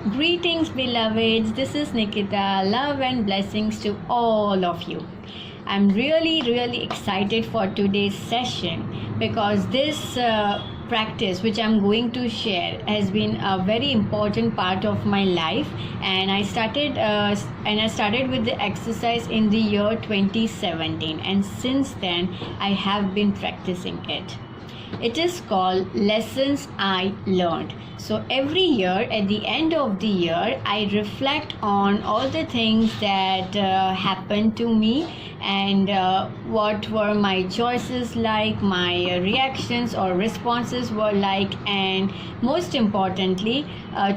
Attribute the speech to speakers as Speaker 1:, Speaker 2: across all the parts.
Speaker 1: Greetings, beloveds. This is Nikita. Love and blessings to all of you. I'm really excited for today's session because this practice, which I'm going to share, has been a very important part of my life. And I started with the exercise in the year 2017, and since then I have been practicing it. It is called Lessons I Learned. So every year, at the end of the year, I reflect on all the things that happened to me and what were my choices like, my reactions or responses were like, and most importantly,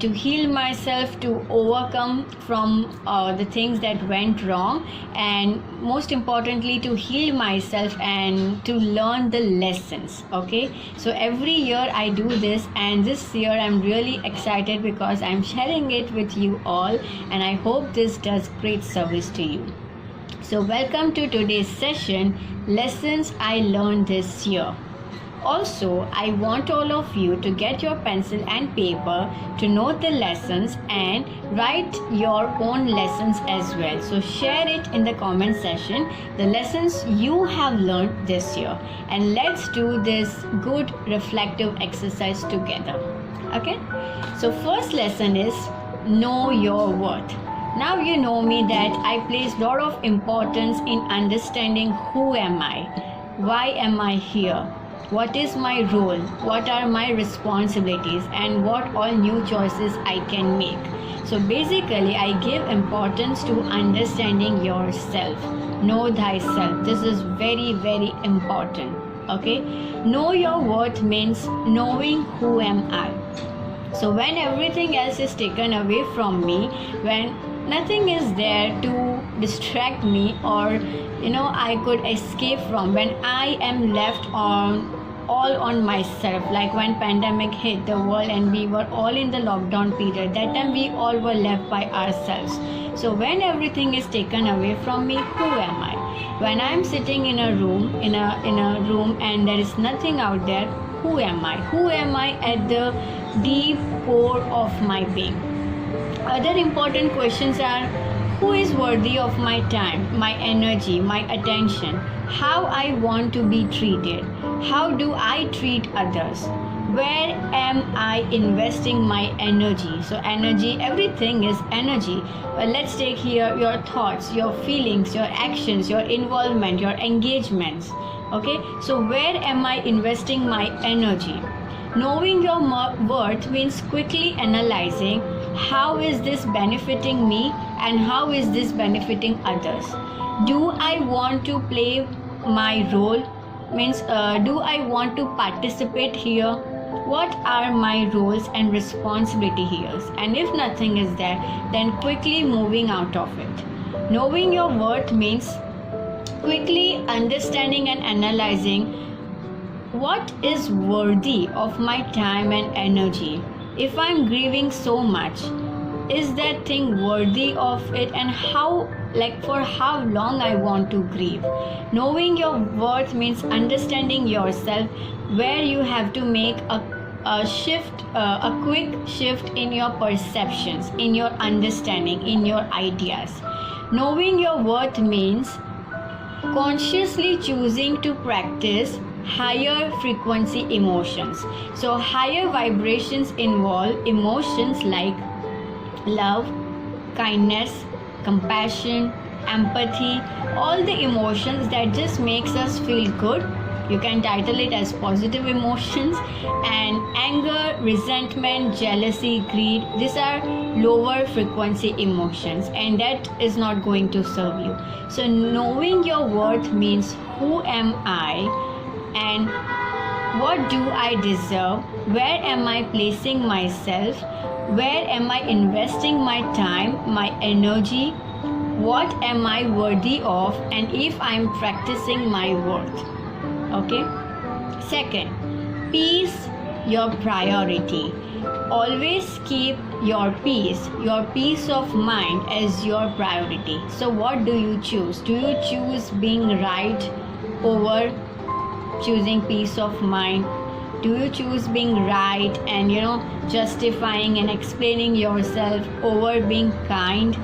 Speaker 1: to heal myself, to overcome from the things that went wrong, and most importantly, to heal myself and to learn the lessons. Okay, so every year I do this, and this year I'm really excited because I'm sharing it with you all, and I hope this does great service to you. So welcome to today's session, Lessons I Learned This Year. Also, I want all of you to get your pencil and paper to note the lessons and write your own lessons as well. So share it in the comment section, the lessons you have learned this year, and let's do this good reflective exercise together. Okay? So first lesson is know your worth. Now you know me that I place a lot of importance in understanding who am I, why am I here, what is my role, what are my responsibilities, and what all new choices I can make. So basically I give importance to understanding yourself. Know thyself. This is very important. Okay? Know your worth means knowing who am I. So when everything else is taken away from me, when nothing is there to distract me or I could escape from, when I am left all on myself, like when pandemic hit the world and we were all in the lockdown period, that time we all were left by ourselves. So when everything is taken away from me, who am I? When I'm sitting in a room and there is nothing out there, who am I? Who am I at the deep core of my being? Other important questions are, who is worthy of my time, my energy, my attention? How I want to be treated? How do I treat others? Where am I investing my energy? So energy, everything is energy. Well, let's take here your thoughts, your feelings, your actions, your involvement, your engagements. Okay, so where am I investing my energy? Knowing your worth means quickly analyzing how is this benefiting me and how is this benefiting others. Do I want to play my role? Means do I want to participate here? What are my roles and responsibility here? And if nothing is there, then quickly moving out of it. Knowing your worth means quickly understanding and analyzing what is worthy of my time and energy. If I'm grieving so much, is that thing worthy of it, and how, like for how long I want to grieve? Knowing your worth means understanding yourself, where you have to make a shift, a quick shift in your perceptions, in your understanding, in your ideas. Knowing your worth means consciously choosing to practice higher frequency emotions. So higher vibrations involve emotions like love, kindness, compassion, empathy, all the emotions that just makes us feel good. You can title it as positive emotions. And anger, resentment, jealousy, greed, these are lower frequency emotions, and that is not going to serve you. So knowing your worth means who am I and what do I deserve? Where am I placing myself? Where am I investing my time, my energy? What am I worthy of? And if I'm practicing my worth. Okay? Second, peace your priority. Always keep your peace of mind as your priority. So what do you choose? Do you choose being right over choosing peace of mind? Do you choose being right and justifying and explaining yourself over being kind?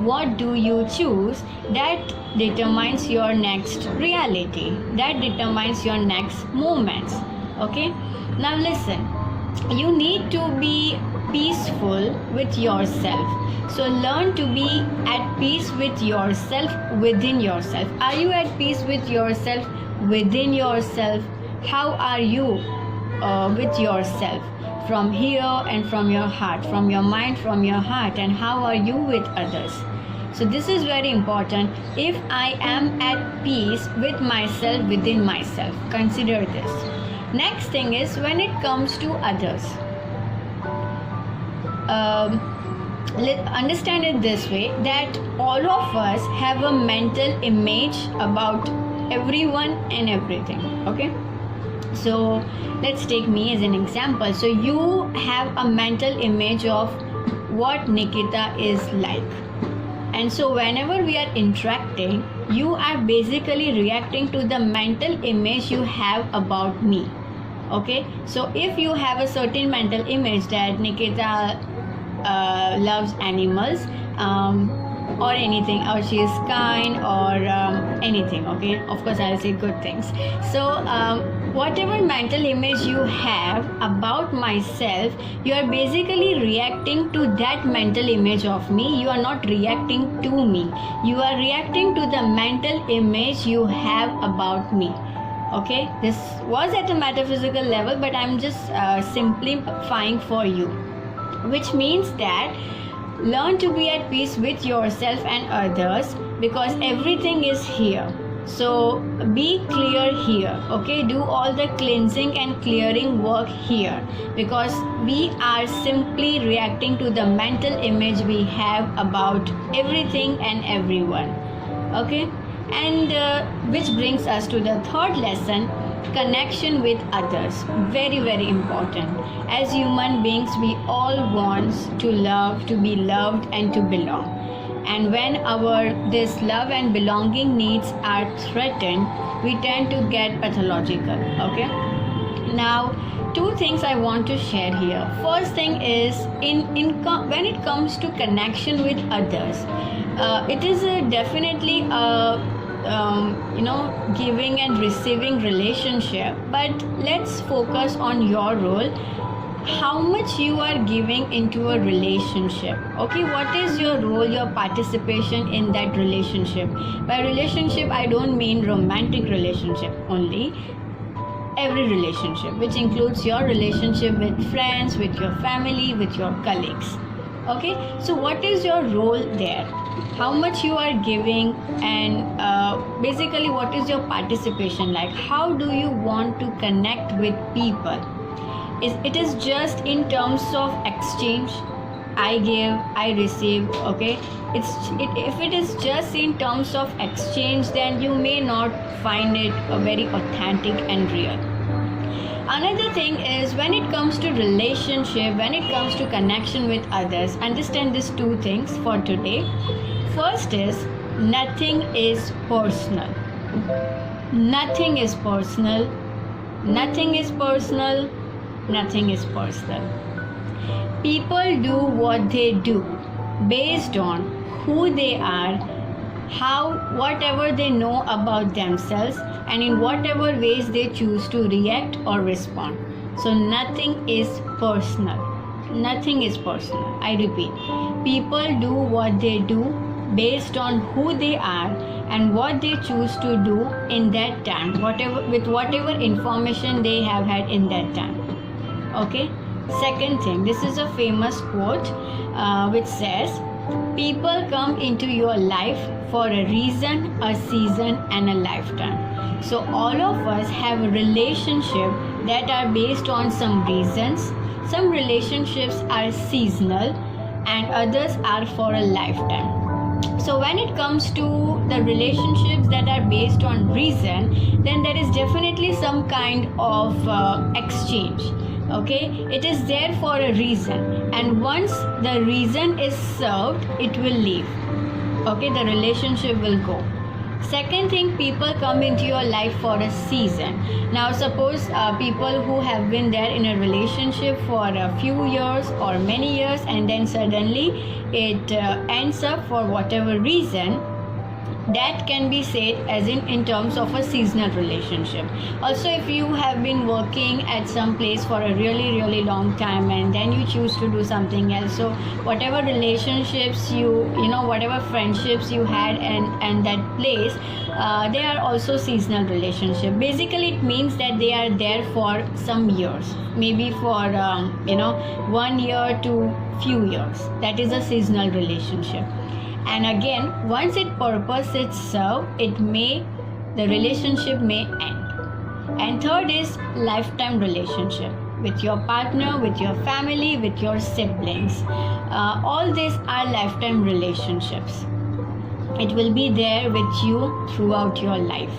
Speaker 1: What do you choose? That determines your next reality, that determines your next moments. Okay, now listen, you need to be peaceful with yourself. So learn to be at peace with yourself, within yourself. Are you at peace with yourself, within yourself? How are you with yourself, from here and from your heart, from your mind, from your heart? And how are you with others? So this is very important. If I am at peace with myself, within myself, consider this. Next thing is, when it comes to others, understand it this way, that all of us have a mental image about everyone and everything. Okay, so let's take me as an example. So you have a mental image of what Nikita is like, and so whenever we are interacting, you are basically reacting to the mental image you have about me. Okay, so if you have a certain mental image that Nikita loves animals, or anything, or she is kind, or anything. Okay, of course I'll say good things. So whatever mental image you have about myself, you are basically reacting to that mental image of me. You are not reacting to me, you are reacting to the mental image you have about me. Okay, this was at a metaphysical level, but I'm just simplifying for you, which means that learn to be at peace with yourself and others, because everything is here. So be clear here. Okay, do all the cleansing and clearing work here, because we are simply reacting to the mental image we have about everything and everyone. Okay, and which brings us to the third lesson, connection with others. Very, very important. As human beings, we all want to love, to be loved, and to belong. And when our this love and belonging needs are threatened, we tend to get pathological. Okay, now two things I want to share here. First thing is, when it comes to connection with others, it is definitely a giving and receiving relationship, but let's focus on your role. How much you are giving into a relationship. Okay, what is your role, your participation in that relationship? By relationship, I don't mean romantic relationship only. Every relationship, which includes your relationship with friends, with your family, with your colleagues. Okay, so what is your role there? How much you are giving, and basically what is your participation like? How do you want to connect with people? It is just in terms of exchange, I give, I receive. Okay, if it is just in terms of exchange, then you may not find it very authentic and real. Another thing is, when it comes to relationship, when it comes to connection with others, understand these two things for today. First is, nothing is personal. Nothing is personal. Nothing is personal. Nothing is personal. People do what they do based on who they are, whatever they know about themselves, and in whatever ways they choose to react or respond. So nothing is personal. Nothing is personal. I repeat, people do what they do based on who they are and what they choose to do in that time, with whatever information they have had in that time. Okay, second thing, this is a famous quote which says, people come into your life for a reason, a season, and a lifetime. So all of us have a relationship that are based on some reasons. Some relationships are seasonal and others are for a lifetime. So when it comes to the relationships that are based on reason, then there is definitely some kind of exchange. Okay, it is there for a reason, and once the reason is served, it will leave. Okay, the relationship will go. Second thing, people come into your life for a season. Now suppose people who have been there in a relationship for a few years or many years, and then suddenly it ends up for whatever reason, that can be said as in terms of a seasonal relationship. Also, if you have been working at some place for a really long time and then you choose to do something else, so whatever relationships you know whatever friendships you had and that place, they are also seasonal relationship. Basically it means that they are there for some years, maybe for 1 year to few years. That is a seasonal relationship. And again, once its purpose is served, the relationship may end. And third is lifetime relationship with your partner, with your family, with your siblings. All these are lifetime relationships. It will be there with you throughout your life.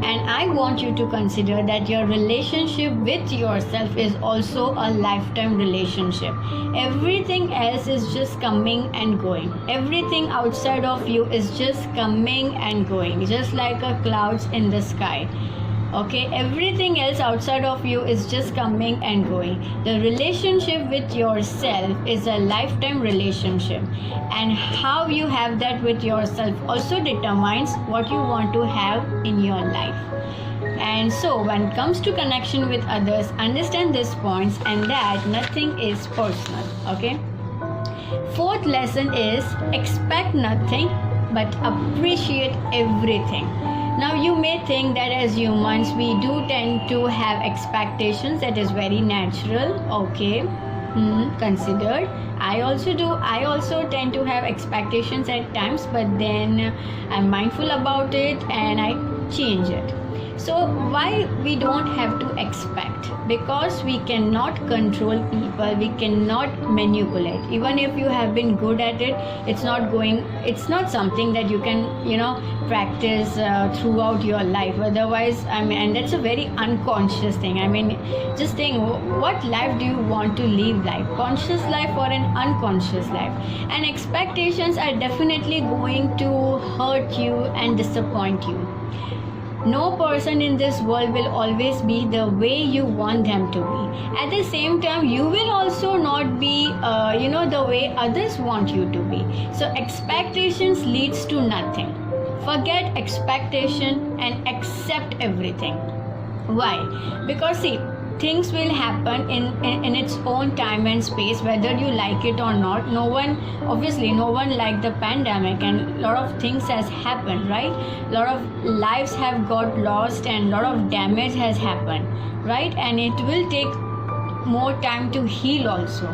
Speaker 1: And I want you to consider that your relationship with yourself is also a lifetime relationship. Everything else is just coming and going. Everything outside of you is just coming and going, just like a clouds in the sky. Okay, everything else outside of you is just coming and going. The relationship with yourself is a lifetime relationship, and how you have that with yourself also determines what you want to have in your life. And so when it comes to connection with others, understand these points and that nothing is personal. Okay, fourth lesson is expect nothing but appreciate everything. Now you may think that as humans we do tend to have expectations. That is very natural. Okay, considered. I also do. I also tend to have expectations at times, but then I'm mindful about it and I change it. So why we don't have to expect? Because we cannot control people, we cannot manipulate. Even if you have been good at it, it's not something that you can practice throughout your life. Otherwise, and that's a very unconscious thing. Just think, what life do you want to live, like conscious life or an unconscious life? And expectations are definitely going to hurt you and disappoint you. No person in this world will always be the way you want them to be. At the same time, you will also not be the way others want you to be. So expectations leads to nothing. Forget expectation and accept everything. Why? Because see, things will happen in its own time and space, whether you like it or not. No one liked the pandemic, and a lot of things has happened, right? A lot of lives have got lost and a lot of damage has happened, right? And it will take more time to heal also.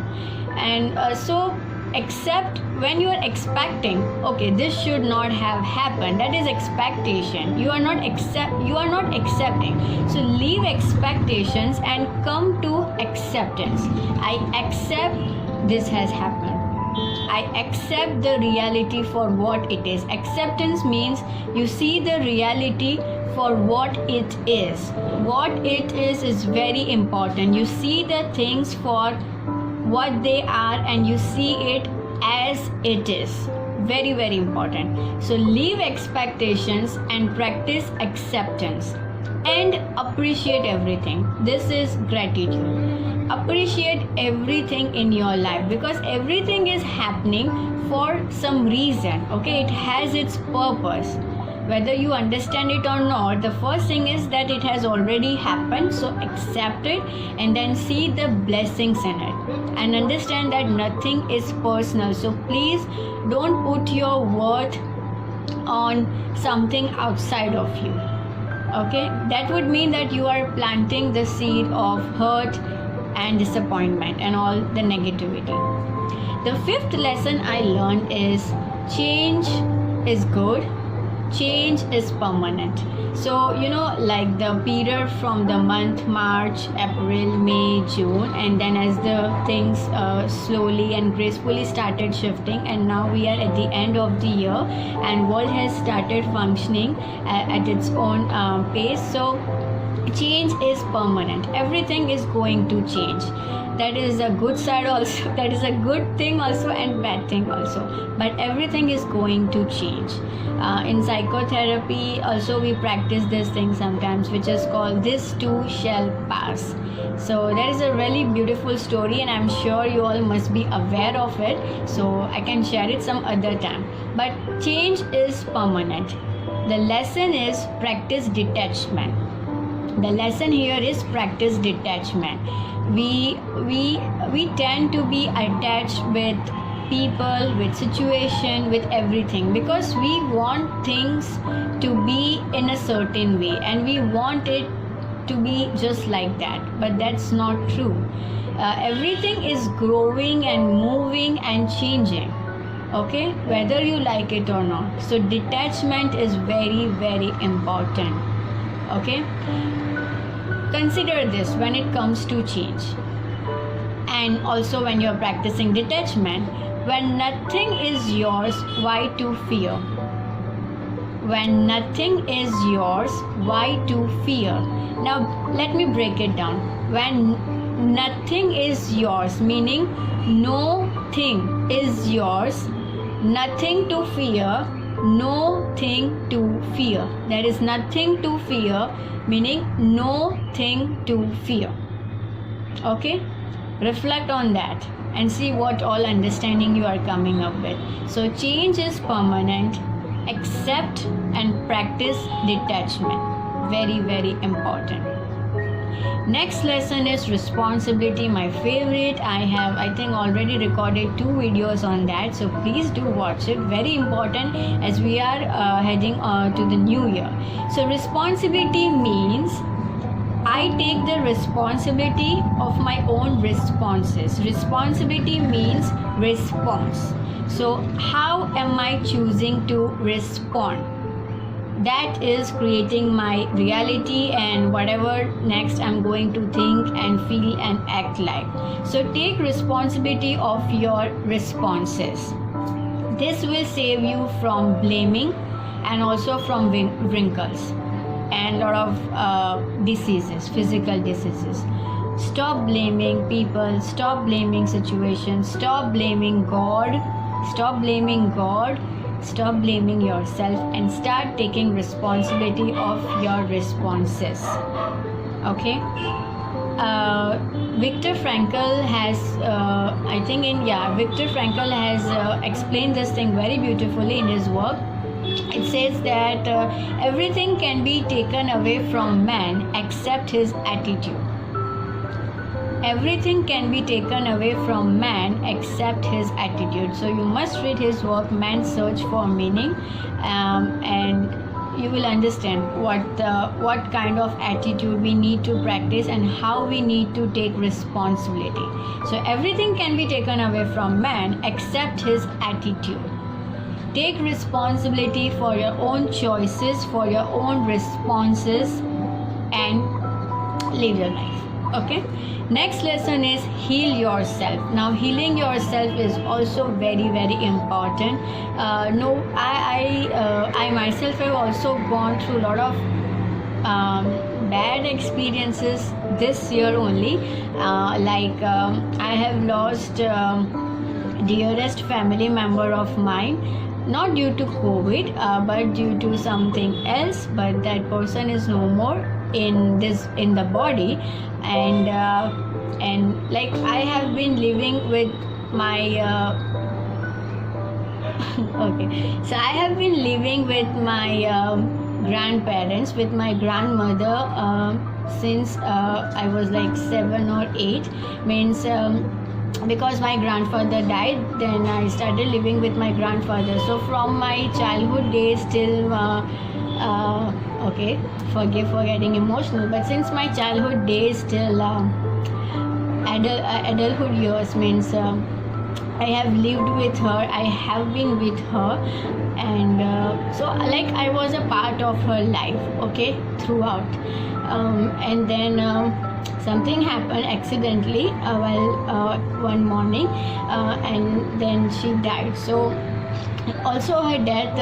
Speaker 1: And so except when you are expecting, okay, this should not have happened, that is expectation. You are not accepting. So leave expectations and come to acceptance. I accept this has happened. I accept the reality for what it is. Acceptance means you see the reality for what it is. What it is very important. You see the things for what they are and you see it as it is. Very important. So leave expectations and practice acceptance and appreciate everything. This is gratitude. Appreciate everything in your life, because everything is happening for some reason. Okay, it has its purpose. Whether you understand it or not, the first thing is that it has already happened. So accept it and then see the blessings in it, and understand that nothing is personal. So please don't put your worth on something outside of you. Okay, that would mean that you are planting the seed of hurt and disappointment and all the negativity. The fifth lesson I learned is change is good, change is permanent. So like the period from the month March, April, May, June, and then as the things slowly and gracefully started shifting, and now we are at the end of the year and world has started functioning at its own pace. So change is permanent. Everything is going to change. That is a good side also, that is a good thing also and bad thing also, but everything is going to change. In psychotherapy also we practice this thing sometimes, which is called this too shall pass. So that is a really beautiful story, and I'm sure you all must be aware of it, so I can share it some other time. But change is permanent. The lesson is practice detachment. The lesson here is practice detachment. We tend to be attached with people, with situation, with everything, because we want things to be in a certain way and we want it to be just like that, but that's not true. Everything is growing and moving and changing, okay, whether you like it or not. So detachment is very, very important. Okay, consider this when it comes to change, and also when you're practicing detachment. When nothing is yours, why to fear? When nothing is yours, why to fear? Now let me break it down. When nothing is yours, meaning no thing is yours, nothing to fear, no thing to fear. There is nothing to fear, meaning no thing to fear. Okay, reflect on that and see what all understanding you are coming up with. So change is permanent. Accept and practice detachment. Very, very important. Next lesson is responsibility, my favorite. I think already recorded 2 videos on that, so please do watch it. Very important as we are heading to the new year. So responsibility means I take the responsibility of my own responses. Responsibility means response. So how am I choosing to respond? That is creating my reality and whatever next I'm going to think and feel and act like. So take responsibility of your responses. This will save you from blaming and also from wrinkles and lot of diseases, physical diseases. Stop blaming people, stop blaming situations, stop blaming God, stop blaming God, stop blaming yourself, and start taking responsibility of your responses. Okay, Viktor Frankl has Viktor Frankl has explained this thing very beautifully in his work. It says that everything can be taken away from man except his attitude. Everything can be taken away from man except his attitude. So you must read his work, Man's Search for Meaning, and you will understand what kind of attitude we need to practice and how we need to take responsibility. So everything can be taken away from man except his attitude. Take responsibility for your own choices, for your own responses, and live your life. Okay, next lesson is heal yourself. Now healing yourself is also very, very important. I myself have also gone through a lot of bad experiences this year only. I have lost dearest family member of mine, not due to COVID, but due to something else. But that person is no more in the body, and like I have been living with my okay, so I have been living with my grandparents, with my grandmother since I was like 7 or 8. Means because my grandfather died, then I started living with my grandfather. So from my childhood days till okay, forgive for getting emotional, but since my childhood days till adulthood years, means I have lived with her, I have been with her, and so like I was a part of her life, okay, throughout. And then something happened accidentally one morning, and then she died. So Also, her death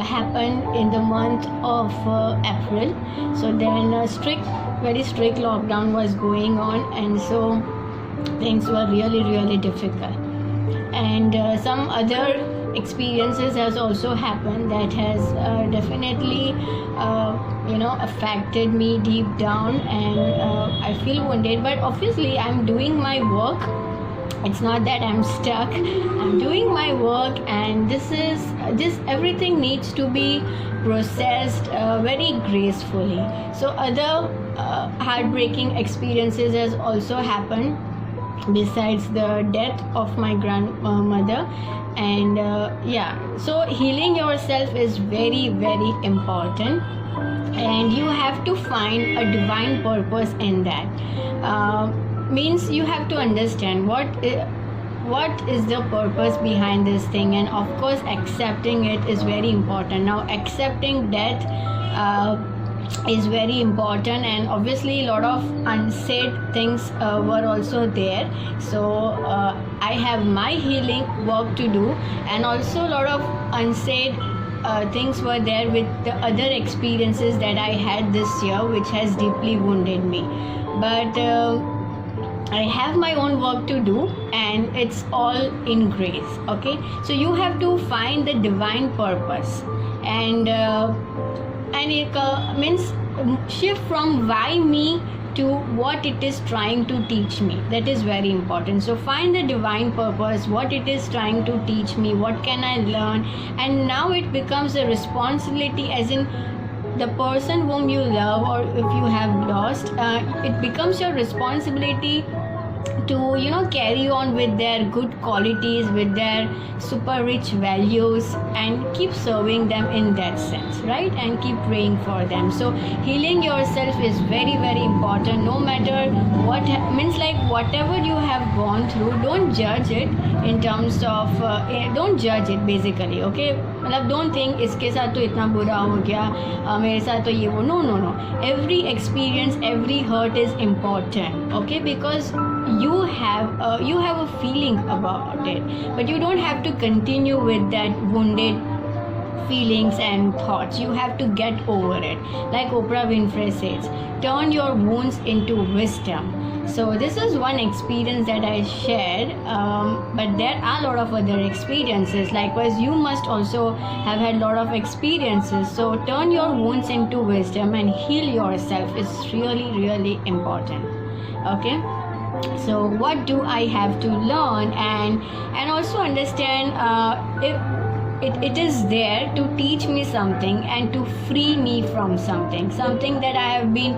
Speaker 1: happened in the month of April. So then a very strict lockdown was going on, and so things were really difficult. And some other experiences has also happened that has definitely affected me deep down, and I feel wounded, but obviously I'm doing my work. It's not that I'm stuck. I'm doing my work, and this everything needs to be processed very gracefully. So other heartbreaking experiences has also happened besides the death of my grandmother. And so healing yourself is very important, and you have to find a divine purpose in that. Means you have to understand what is the purpose behind this thing, and of course accepting it is very important. Now accepting death is very important, and obviously a lot of unsaid things were also there. So I have my healing work to do, and also a lot of unsaid things were there with the other experiences that I had this year, which has deeply wounded me. But I have my own work to do, and it's all in grace. Okay, so you have to find the divine purpose, and it means shift from why me to what it is trying to teach me. That is very important. So find the divine purpose, what it is trying to teach me, what can I learn. And now it becomes a responsibility, as in the person whom you love, or if you have lost, it becomes your responsibility to carry on with their good qualities, with their super rich values, and keep serving them in that sense, right? And keep praying for them. So healing yourself is very important. No matter what means, like whatever you have gone through, don't judge it in terms of don't judge it basically. Okay, मतलब don't think इसके साथ तो इतना बुरा हो गया, मेरे साथ तो ये वो. No. Every experience, every hurt is important. Okay, because you have a feeling about it, but you don't have to continue with that wounded feelings and thoughts. You have to get over it. Like Oprah Winfrey says, turn your wounds into wisdom. So this is one experience that I shared, but there are a lot of other experiences. Likewise, you must also have had a lot of experiences. So turn your wounds into wisdom and heal yourself is really important. Okay, so what do I have to learn, and also understand if it is there to teach me something and to free me from something that I have been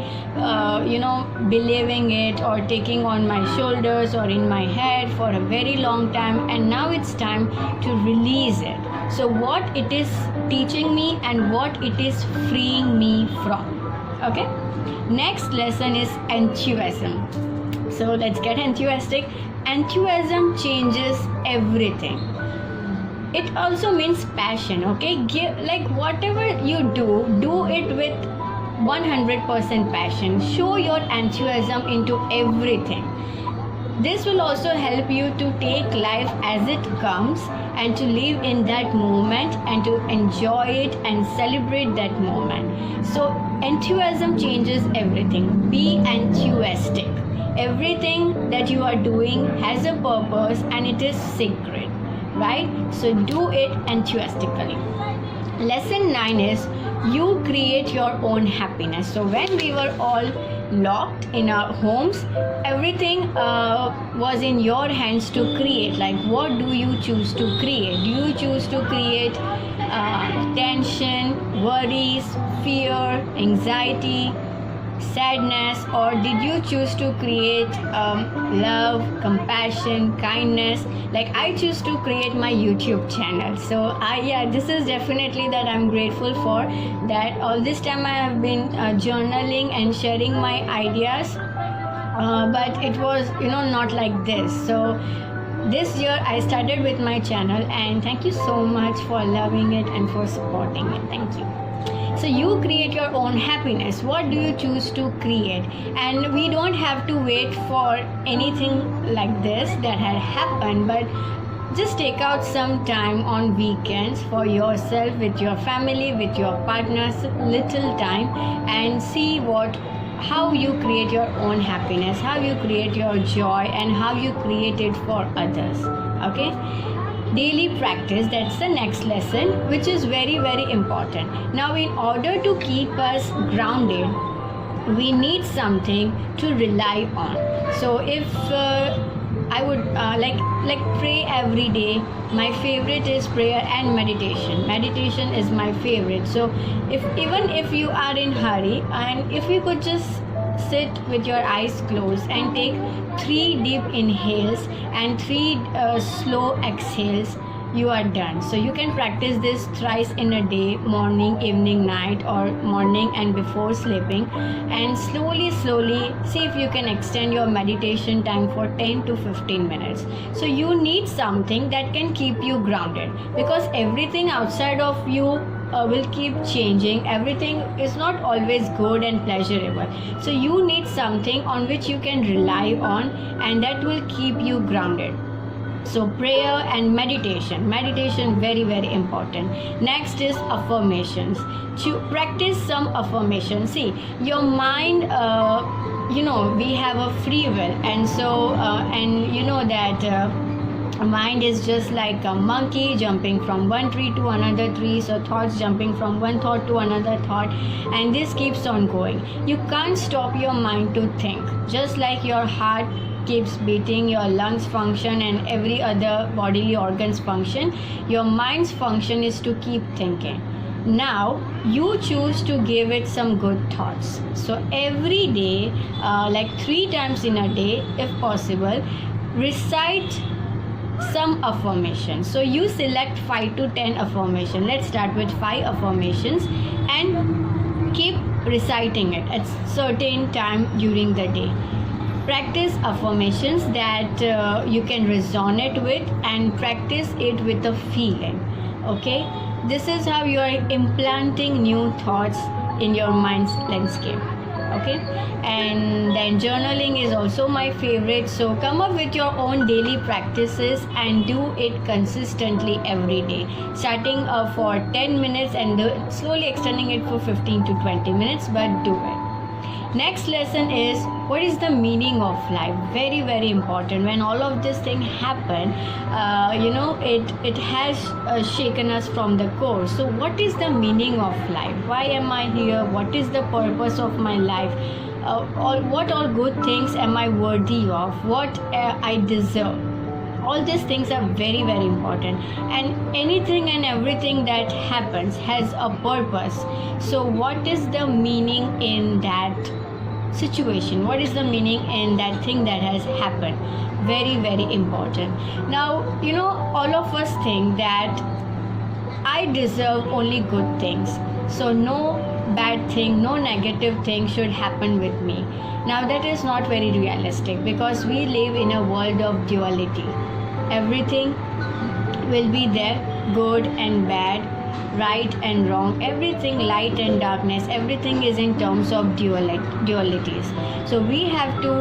Speaker 1: believing it or taking on my shoulders or in my head for a very long time, and now it's time to release it. So what it is teaching me and what it is freeing me from. Okay, next lesson is enthusiasm. So let's get enthusiastic. Enthusiasm changes everything. It also means passion. Okay, like whatever you do it with 100% passion. Show your enthusiasm into everything. This will also help you to take life as it comes and to live in that moment and to enjoy it and celebrate that moment. So enthusiasm changes everything. Be enthusiastic. Everything that you are doing has a purpose and it is sacred, right? So do it enthusiastically. Lesson 9 is you create your own happiness. So when we were all locked in our homes, everything was in your hands to create. Like, what do you choose to create? Do you choose to create tension, worries, fear, anxiety, sadness, or did you choose to create love, compassion, kindness? Like I choose to create my YouTube channel. So this is definitely that I'm grateful for, that all this time I have been journaling and sharing my ideas, but it was not like this. So this year I started with my channel, and thank you so much for loving it and for supporting it. Thank you. So you create your own happiness. What do you choose to create? And we don't have to wait for anything like this that had happened, but just take out some time on weekends for yourself, with your family, with your partners, little time, and see how you create your own happiness, how you create your joy, and how you create it for others. Okay, daily practice, that's the next lesson, which is very very important. Now, in order to keep us grounded, we need something to rely on. So if I would like pray every day. My favorite is prayer and meditation. Meditation is my favorite. So if you are in hurry, and if you could just sit with your eyes closed and take 3 deep inhales and 3 slow exhales, you are done. So you can practice this thrice in a day, morning, evening, night, or morning and before sleeping, and slowly see if you can extend your meditation time for 10 to 15 minutes. So you need something that can keep you grounded, because everything outside of you will keep changing. Everything is not always good and pleasurable. So you need something on which you can rely on, and that will keep you grounded. So prayer and meditation very very important. Next is affirmations. To practice some affirmations, see, your mind, we have a free will, and so and you know that mind is just like a monkey jumping from one tree to another tree. So thoughts jumping from one thought to another thought, and this keeps on going. You can't stop your mind to think. Just like your heart keeps beating, your lungs function, and every other bodily organs function, your mind's function is to keep thinking. Now you choose to give it some good thoughts. So every day, like 3 times in a day if possible, recite some affirmations. So you select 5 to 10 affirmations. Let's start with 5 affirmations and keep reciting it at certain time during the day. Practice affirmations that you can resonate with, and practice it with a feeling. Okay, this is how you are implanting new thoughts in your mind's landscape. Okay, and then journaling is also my favorite. So come up with your own daily practices and do it consistently every day, starting for 10 minutes and slowly extending it for 15 to 20 minutes, but do it. Next lesson is, what is the meaning of life? Very very important. When all of this thing happen, it has shaken us from the core. So what is the meaning of life? Why am I here? What is the purpose of my life? What all good things am I worthy of? What I deserve? All these things are very very important, and anything and everything that happens has a purpose. So what is the meaning in that situation? What is the meaning in that thing that has happened? Very very important. Now all of us think that I deserve only good things, so no bad thing, no negative thing should happen with me. Now that is not very realistic, because we live in a world of duality. Everything will be there, good and bad, right and wrong, everything light and darkness, everything is in terms of dualities. So we have to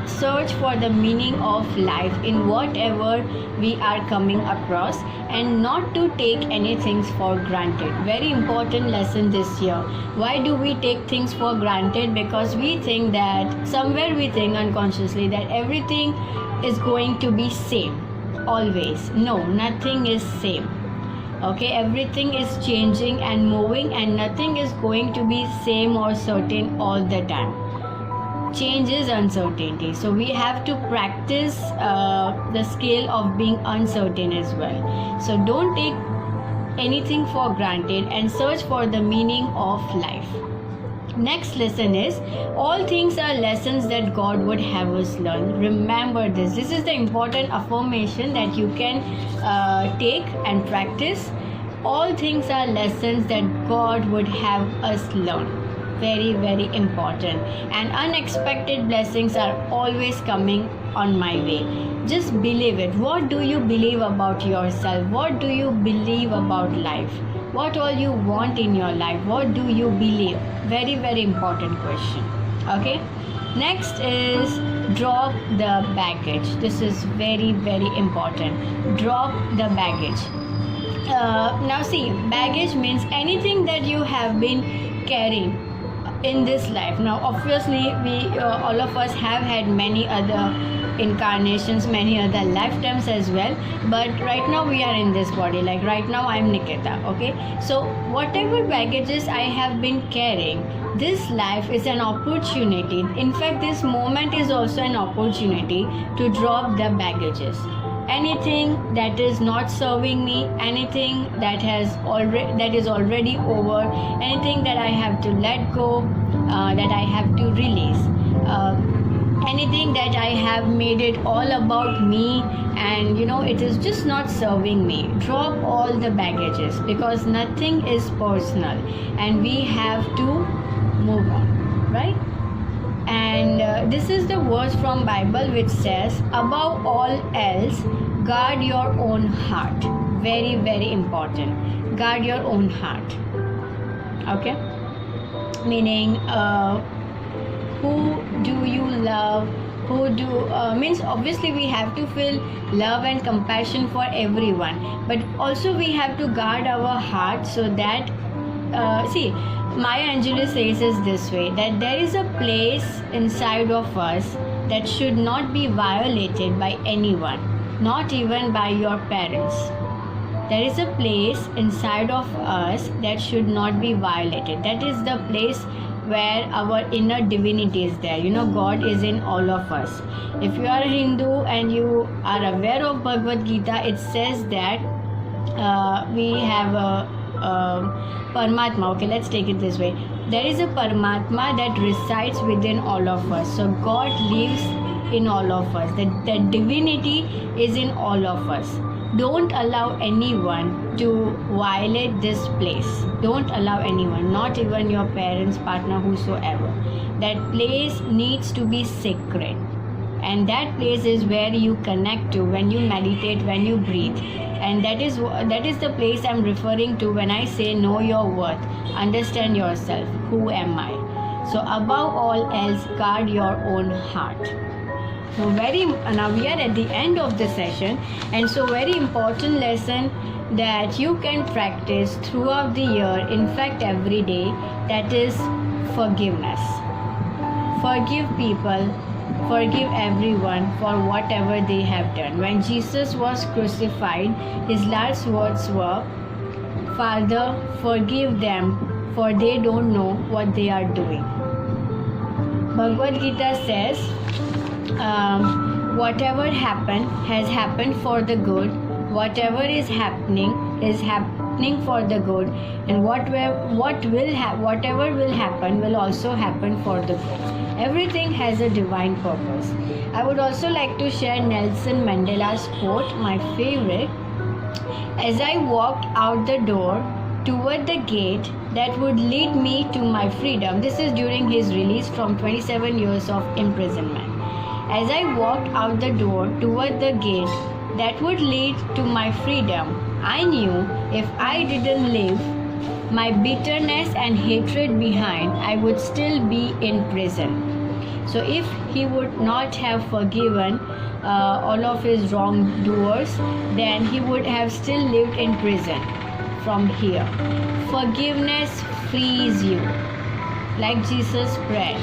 Speaker 1: search for the meaning of life in whatever we are coming across, and not to take anything for granted. Very important lesson this year. Why do we take things for granted? Because we think that, somewhere we think unconsciously, that everything is going to be same always. No, nothing is same. Okay, everything is changing and moving, and nothing is going to be same or certain all the time. Change is uncertainty. So we have to practice the skill of being uncertain as well. So don't take anything for granted and search for the meaning of life. Next lesson is, all things are lessons that God would have us learn. Remember this. This is the important affirmation that you can take and practice. All things are lessons that God would have us learn. Very very important. And unexpected blessings are always coming on my way. Just believe it. What do you believe about yourself? What do you believe about life? What all you want in your life? What do you believe? Very very important question. Okay, next is Drop the baggage. This is very, very important. Drop the baggage. Now see, baggage means anything that you have been carrying in this life. Now obviously we all of us have had many other incarnations, many other lifetimes as well, but right now we are in this body. Like right now I'm Nikita, okay? So whatever baggages I have been carrying, this life is an opportunity. In fact, this moment is also an opportunity to drop the baggages. Anything that is not serving me, anything that is already over, anything that I have to let go, that I have to release, anything that I have made it all about me, and it is just not serving me. Drop all the baggages, because nothing is personal and we have to move on, right? And this is the verse from Bible which says, above all else, guard your own heart. Very, very important. Guard your own heart. Okay? Meaning, who do you love? Means obviously we have to feel love and compassion for everyone, but also we have to guard our heart, so that see, Maya Angelou says it this way, that there is a place inside of us that should not be violated by anyone, not even by your parents. There is a place inside of us that should not be violated. That is the place where our inner divinity is there. God is in all of us. If you are a Hindu and you are aware of Bhagavad Gita, it says that we have a Paramatma. Okay, let's take it this way. There is a Paramatma that resides within all of us. So God lives in all of us. The divinity is in all of us. Don't allow anyone to violate this place. Don't allow anyone, not even your parents, partner, whosoever. That place needs to be sacred. And that place is where you connect to when you meditate, when you breathe. And that is the place I'm referring to when I say know your worth, understand yourself. Who am I? So above all else, guard your own heart. So now we are at the end of the session, and so very important lesson that you can practice throughout the year, in fact every day, that is forgiveness. Forgive people, forgive everyone for whatever they have done. When Jesus was crucified, his last words were, Father, forgive them, for they don't know what they are doing. Bhagavad Gita says, whatever happened has happened for the good. Whatever is happening for the good, and whatever will happen will also happen for the good. Everything has a divine purpose. I would also like to share Nelson Mandela's quote, my favorite. As I walked out the door toward the gate that would lead me to my freedom. This is during his release from 27 years of imprisonment. As I walked out the door toward the gate that would lead to my freedom, I knew if I didn't leave my bitterness and hatred behind, I would still be in prison. So if he would not have forgiven all of his wrongdoers, then he would have still lived in prison from here. Forgiveness frees you. Like Jesus prayed,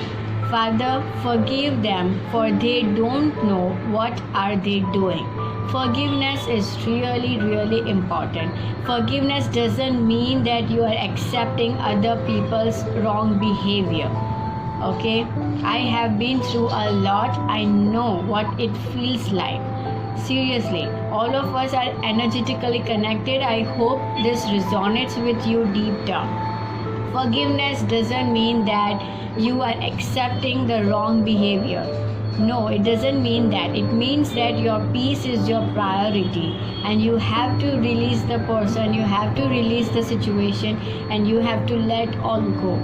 Speaker 1: Father, forgive them, for they don't know what are they doing. Forgiveness is really, really important. Forgiveness doesn't mean that you are accepting other people's wrong behavior. Okay? I have been through a lot. I know what it feels like. Seriously, all of us are energetically connected. I hope this resonates with you deep down. Forgiveness doesn't mean that you are accepting the wrong behavior. No, it doesn't mean that. It means that your peace is your priority, and you have to release the person, you have to release the situation, and you have to let all go.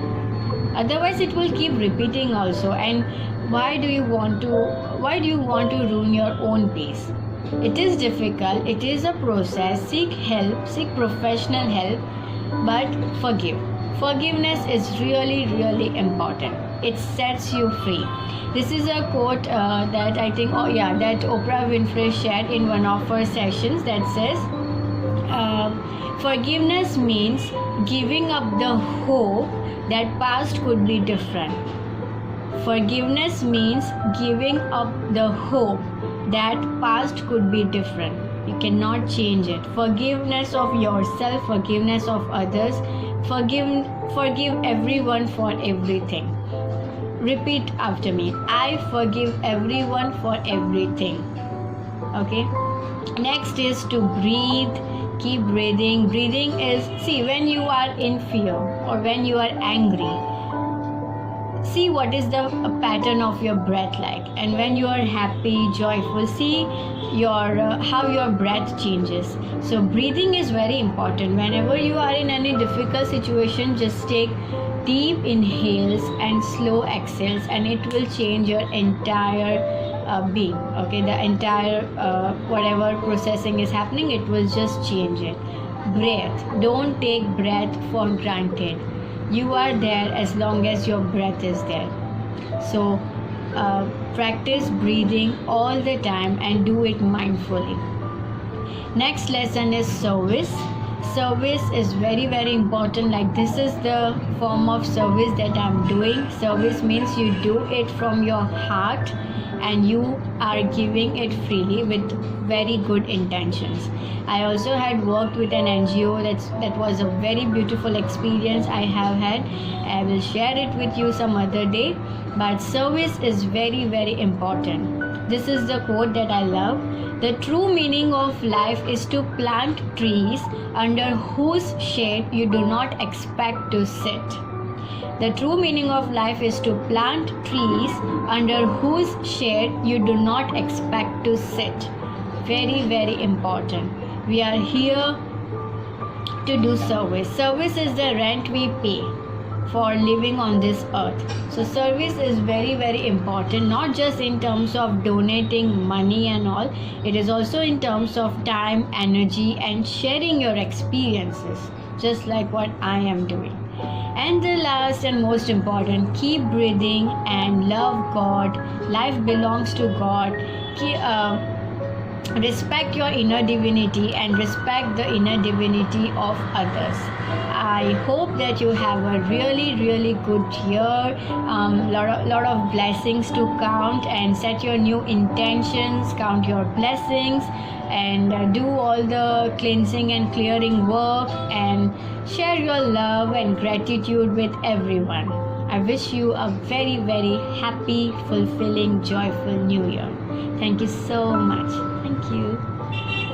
Speaker 1: Otherwise, it will keep repeating also. And why do you want to ruin your own peace? It is difficult. It is a process. Seek help. Seek professional help. But forgive. Forgiveness is really, really important. It sets you free. This is a quote that I think, that Oprah Winfrey shared in one of her sessions that says, forgiveness means giving up the hope that past could be different. Forgiveness means giving up the hope that past could be different. You cannot change it. Forgiveness of yourself, forgiveness of others, forgive everyone for everything. Repeat after me. I forgive everyone for everything. Okay? Next is to breathe. Keep breathing. Breathing is, when you are in fear or when you are angry, see what is the pattern of your breath like, and when you are happy, joyful, see how your breath changes. So breathing is very important. Whenever you are in any difficult situation, just take deep inhales and slow exhales, and it will change your entire being. Okay, the entire whatever processing is happening, it will just change it. Breath, don't take breath for granted. You are there as long as your breath is there. So practice breathing all the time and do it mindfully. Next lesson is service. Service is very, very important. Like, this is the form of service that I'm doing. Service means you do it from your heart and you are giving it freely with very good intentions. I also had worked with an NGO. That was a very beautiful experience I have had. I will share it with you some other day. But service is very, very important. This is the quote that I love. The true meaning of life is to plant trees under whose shade you do not expect to sit. The true meaning of life is to plant trees under whose shade you do not expect to sit. Very, very important. We are here to do service. Service is the rent we pay for living on this earth. So service is very, very important, not just in terms of donating money and all. It is also in terms of time, energy, and sharing your experiences, just like what I am doing. And the last and most important, keep breathing and love God. Life belongs to God. Respect your inner divinity and respect the inner divinity of others. I hope that you have a really, really good year. Lot of blessings to count, and set your new intentions, count your blessings, and do all the cleansing and clearing work, and share your love and gratitude with everyone. I wish you a very, very happy, fulfilling, joyful new year. Thank you so much. Thank you.